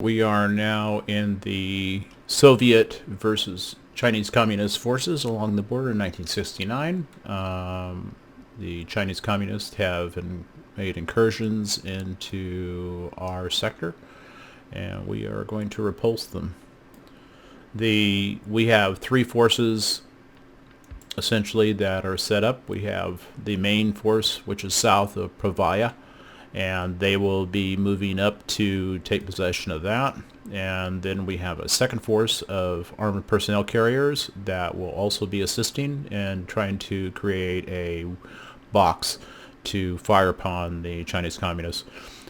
We are now in the Soviet versus Chinese Communist forces along the border in 1969. The Chinese Communists have made incursions into our sector, and we are going to repulse them. We have three forces essentially that are set up. We have the main force, which is south of Provaya, and they will be moving up to take possession of that. And then we have a second force of armored personnel carriers that will also be assisting and trying to create a box to fire upon the Chinese Communists.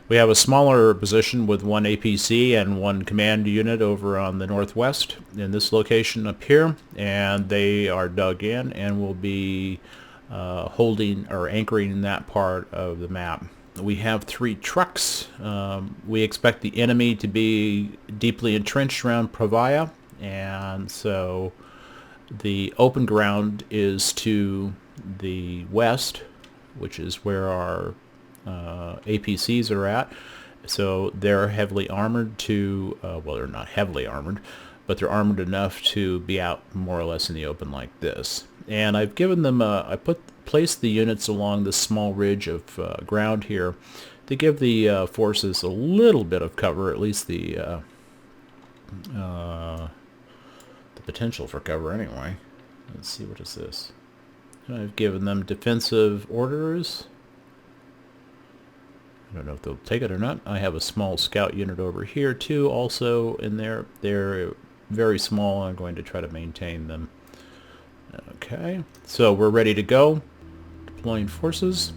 We have a smaller position with one APC and one command unit over on the northwest in this location up here, and they are dug in and will be holding or anchoring in that part of the map. We have three trucks. We expect the enemy to be deeply entrenched around Provaya, and so the open ground is to the west, which is where our APCs are at. So they're heavily armored to, well, they're not heavily armored, but they're armored enough to be out more or less in the open like this. And I've given them, placed the units along this small ridge of ground here to give the forces a little bit of cover, at least the potential for cover anyway. Let's see, what is this? I've given them defensive orders. I don't know if they'll take it or not. I have a small scout unit over here too, also in there. They're very small. I'm going to try to maintain them. Okay, so we're ready to go. Deploying forces.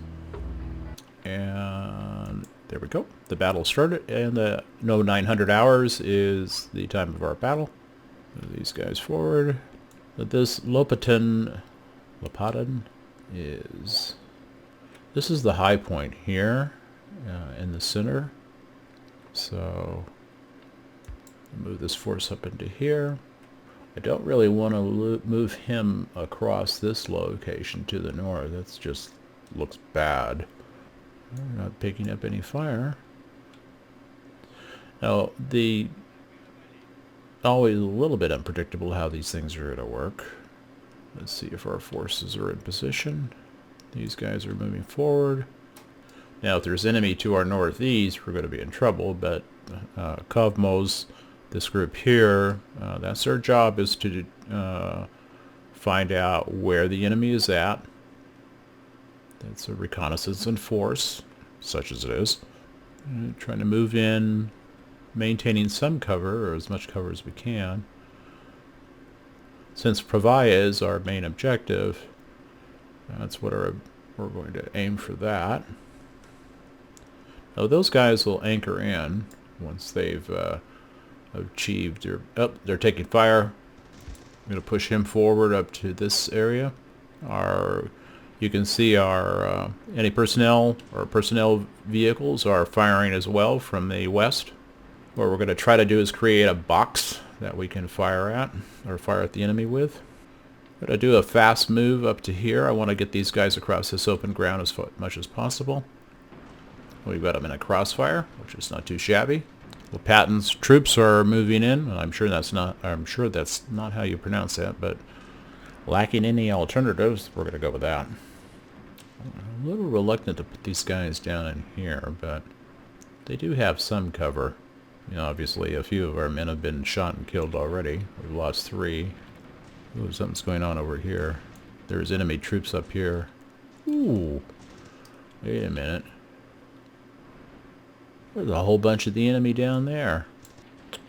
And there we go. The battle started, and the 900 hours is the time of our battle. Move these guys forward. This Lopatin is... This is the high point here. In the center, so move this force up into here. I don't really want to move him across this location to the north. That's just looks bad. We're not picking up any fire. Now, always a little bit unpredictable how these things are going to work. Let's see if our forces are in position. These guys are moving forward. Now, if there's enemy to our northeast, we're going to be in trouble, but Kovmos, this group here, that's their job, is to find out where the enemy is at. That's a reconnaissance in force, such as it is. Trying to move in, maintaining some cover, or as much cover as we can. Since Provaya is our main objective, that's what we're going to aim for that. Now those guys will anchor in once they've achieved their... Oh, they're taking fire. I'm going to push him forward up to this area. You can see our anti-personnel or personnel vehicles are firing as well from the west. What we're going to try to do is create a box that we can fire at, or fire at the enemy with. I'm going to do a fast move up to here. I want to get these guys across this open ground as much as possible. We've got them in a crossfire, which is not too shabby. Well, Patton's troops are moving in. I'm sure that's not how you pronounce that, but lacking any alternatives, we're going to go with that. I'm a little reluctant to put these guys down in here, but they do have some cover. You know, obviously, a few of our men have been shot and killed already. We've lost 3. Ooh, something's going on over here. There's enemy troops up here. Ooh, wait a minute. There's a whole bunch of the enemy down there.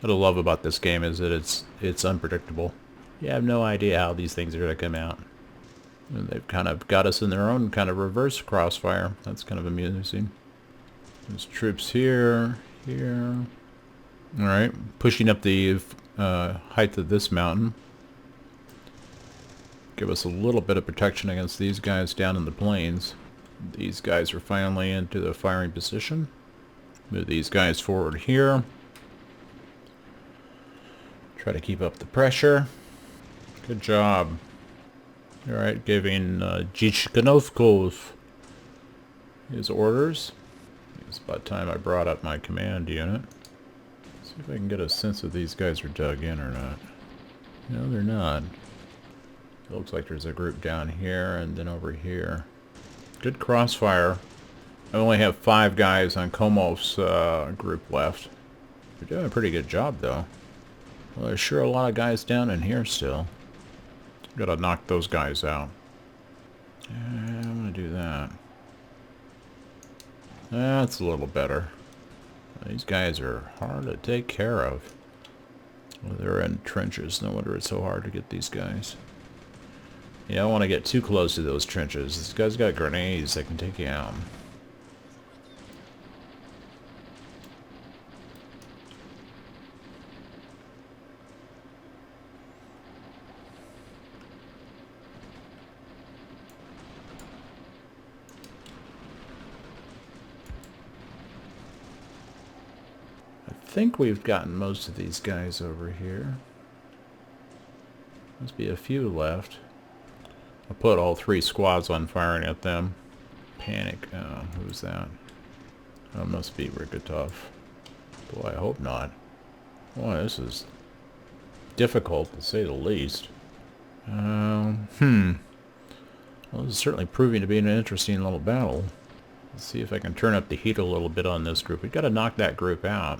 What I love about this game is that it's unpredictable. You have no idea how these things are going to come out. And they've kind of got us in their own kind of reverse crossfire. That's kind of amusing. There's troops here, here. Alright, pushing up the height of this mountain. Give us a little bit of protection against these guys down in the plains. These guys are finally into the firing position. Move these guys forward here. Try to keep up the pressure. Good job. Alright, giving Chicom his orders. It's about time I brought up my command unit. See if I can get a sense if these guys are dug in or not. No, they're not. It looks like there's a group down here and then over here. Good crossfire. I only have 5 guys on Komof's group left. They're doing a pretty good job, though. Well, there's sure a lot of guys down in here still. Gotta knock those guys out. I'm gonna do that. That's a little better. These guys are hard to take care of. Well, they're in trenches. No wonder it's so hard to get these guys. Yeah, I don't want to get too close to those trenches. This guy's got grenades that can take you out. I think we've gotten most of these guys over here. Must be a few left. I'll put all 3 squads on firing at them. Panic. Who's that? That must be Rikatov. Boy, I hope not. Boy, this is difficult to say the least. Well, this is certainly proving to be an interesting little battle. Let's see if I can turn up the heat a little bit on this group. We've got to knock that group out.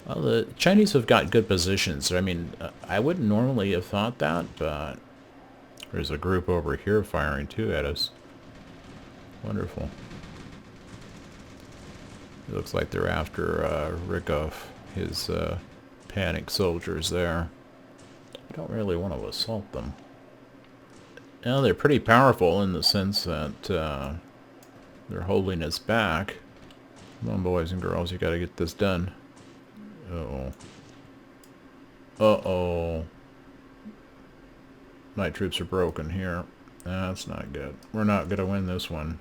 Well, the Chinese have got good positions. I mean, I wouldn't normally have thought that, but there's a group over here firing too at us. Wonderful. It looks like they're after Rikov, his panic soldiers there. I don't really want to assault them. Now, they're pretty powerful in the sense that they're holding us back. Come on, boys and girls, you gotta get this done. Uh-oh. Uh-oh. My troops are broken here. That's not good. We're not going to win this one.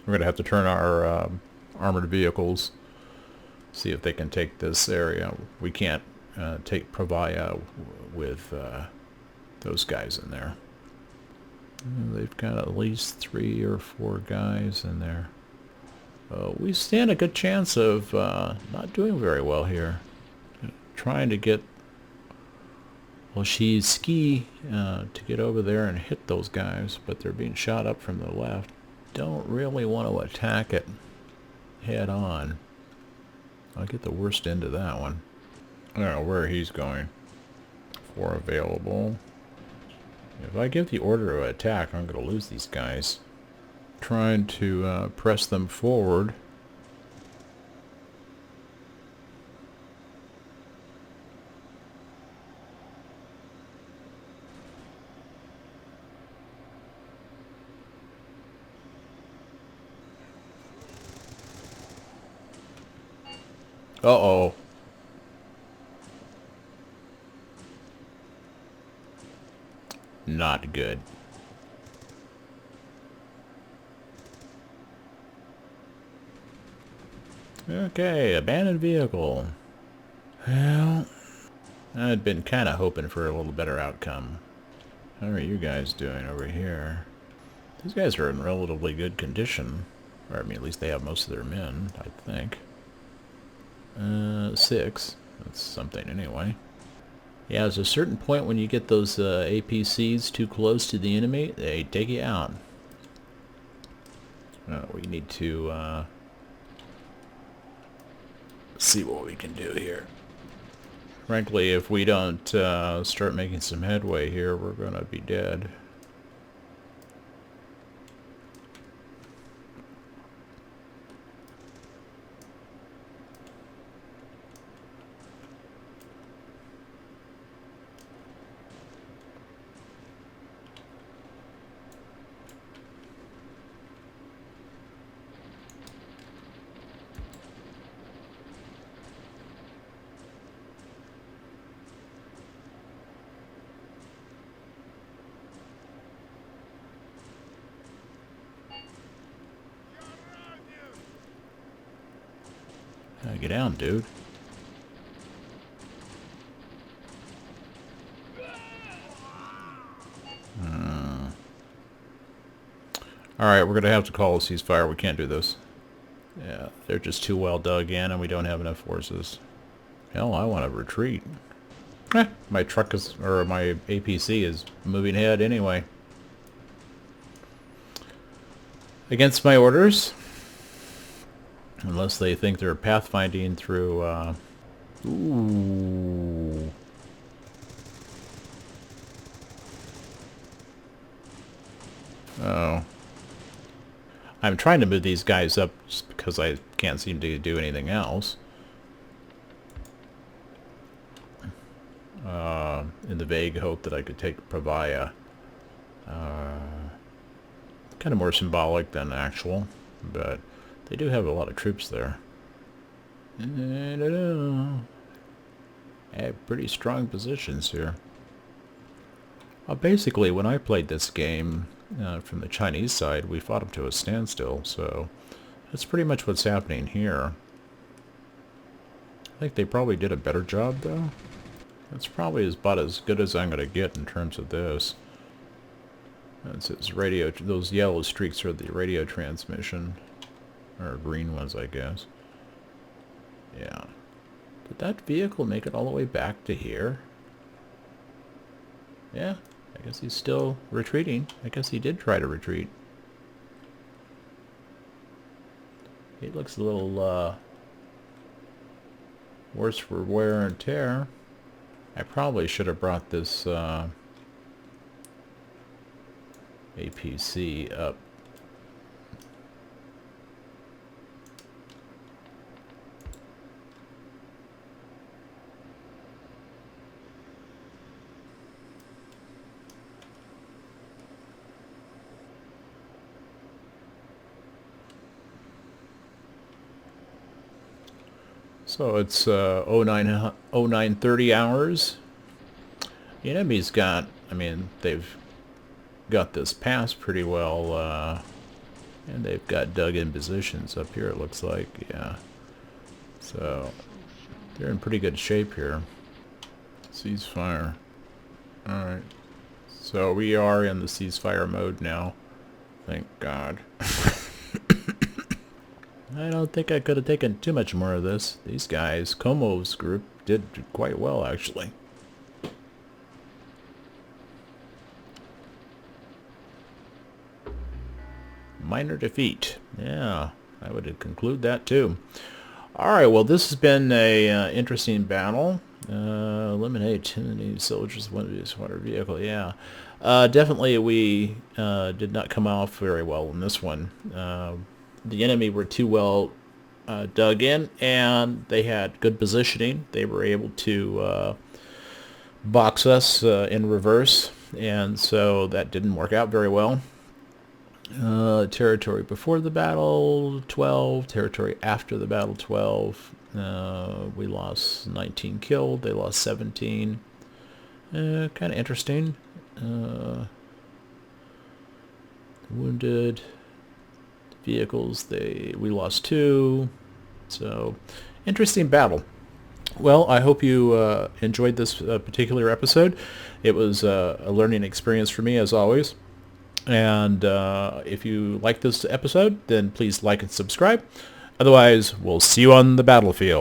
We're going to have to turn our armored vehicles. See if they can take this area. We can't take Provaya with those guys in there. They've got at least 3 or 4 guys in there. We stand a good chance of not doing very well here. Trying to get Olszewski to get over there and hit those guys, but they're being shot up from the left. Don't really want to attack it head on. I'll get the worst end of that one. I don't know where he's going. 4 available. If I give the order to attack, I'm going to lose these guys. Trying to press them forward. Uh-oh. Not good. Okay, abandoned vehicle. Well, I'd been kind of hoping for a little better outcome. How are you guys doing over here? These guys are in relatively good condition. Or, I mean, at least they have most of their men, I think. 6. That's something anyway. Yeah, there's a certain point when you get those APCs too close to the enemy, they take you out. We need to see what we can do here. Frankly, if we don't start making some headway here, we're going to be dead. Get down, dude. Alright, we're going to have to call a ceasefire. We can't do this. Yeah, they're just too well dug in and we don't have enough forces. Hell, I want to retreat. My truck is, or my APC is moving ahead anyway. Against my orders. Unless they think they're pathfinding through, ooh. Oh. I'm trying to move these guys up just because I can't seem to do anything else. In the vague hope that I could take Pravaya. Kind of more symbolic than actual, but they do have a lot of troops there. I don't know. I have pretty strong positions here. Basically, when I played this game from the Chinese side, we fought them to a standstill, so that's pretty much what's happening here. I think they probably did a better job, though. That's probably about as good as I'm going to get in terms of this. It says radio, those yellow streaks are the radio transmission. Or green ones, I guess. Yeah. Did that vehicle make it all the way back to here? Yeah, I guess he's still retreating. I guess he did try to retreat. It looks a little worse for wear and tear. I probably should have brought this APC up. So it's 0930 hours. The enemy's got, I mean, they've got this pass pretty well, and they've got dug in positions up here, it looks like, yeah. So they're in pretty good shape here. Ceasefire. Alright. So we are in the ceasefire mode now. Thank God. I don't think I could have taken too much more of this. These guys, Como's group, did quite well, actually. Minor defeat. Yeah, I would conclude that too. Alright, well this has been a interesting battle. Eliminate 10 soldiers, one water vehicle, yeah. Definitely we did not come off very well in this one. The enemy were too well dug in, and they had good positioning. They were able to box us in reverse, and so that didn't work out very well. Territory before the battle, 12. Territory after the battle, 12. We lost 19 killed. They lost 17. Kind of interesting. Wounded. Vehicles, we lost 2. So, interesting battle. Well, I hope you enjoyed this particular episode. It was a learning experience for me, as always. And if you like this episode, then please like and subscribe. Otherwise, we'll see you on the battlefield.